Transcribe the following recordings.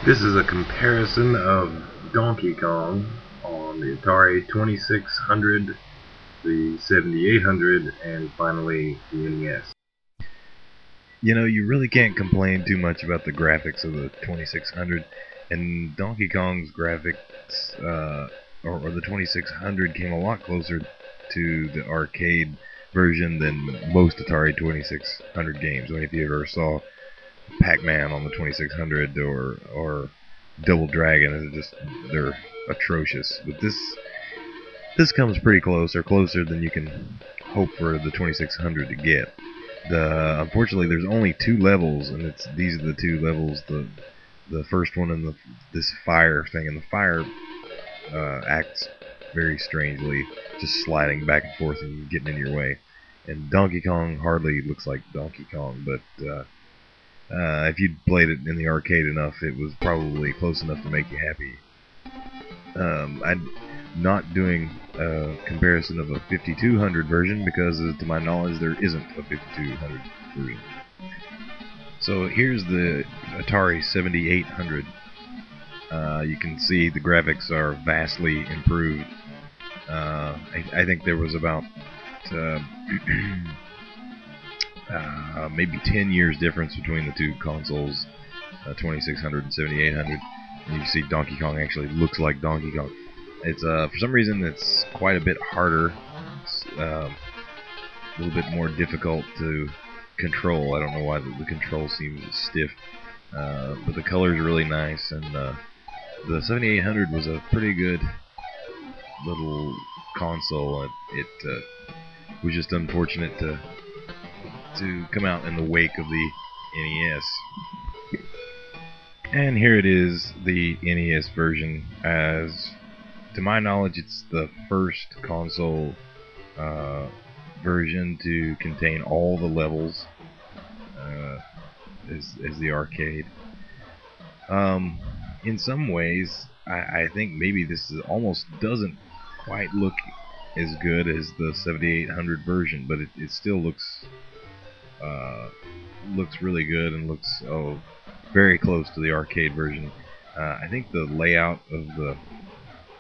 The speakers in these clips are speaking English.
This is a comparison of Donkey Kong on the Atari 2600, the 7800, and finally the NES. You know, you really can't complain too much about the graphics of the 2600, and Donkey Kong's graphics, or the 2600 came a lot closer to the arcade version than most Atari 2600 games. I mean, if you ever saw Pac-Man on the 2600 or Double Dragon, they're atrocious. But this comes pretty close, or closer than you can hope for the 2600 to get. Unfortunately, there's only two levels, and these are the two levels. The first one and this fire thing, and the fire acts very strangely, just sliding back and forth and getting in your way. And Donkey Kong hardly looks like Donkey Kong, but if you'd played it in the arcade enough, it was probably close enough to make you happy. I'm not doing a comparison of a 5200 version because, to my knowledge, there isn't a 5200 version. So here's the Atari 7800. You can see the graphics are vastly improved. I think there was about maybe 10 years difference between the two consoles, 2600 and 7800. And you see Donkey Kong actually looks like Donkey Kong. It's for some reason it's quite a bit harder. It's a little bit more difficult to control. I don't know why the control seems stiff, but the colors are really nice, and the 7800 was a pretty good little console. It was just unfortunate to come out in the wake of the NES. And here it is, the NES version. As to my knowledge, it's the first console version to contain all the levels as the arcade. In some ways, I think maybe this almost doesn't quite look as good as the 7800 version, but it still looks really good and looks very close to the arcade version. I think the layout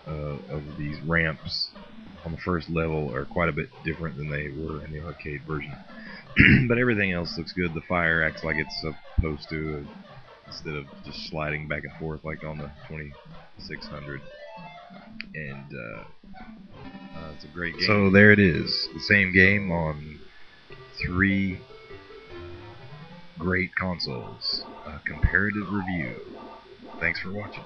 of these ramps on the first level are quite a bit different than they were in the arcade version. But everything else looks good. The fire acts like it's supposed to, instead of just sliding back and forth like on the 2600. And it's a great game. So there it is, the same game on three great consoles. A comparative review. Thanks for watching.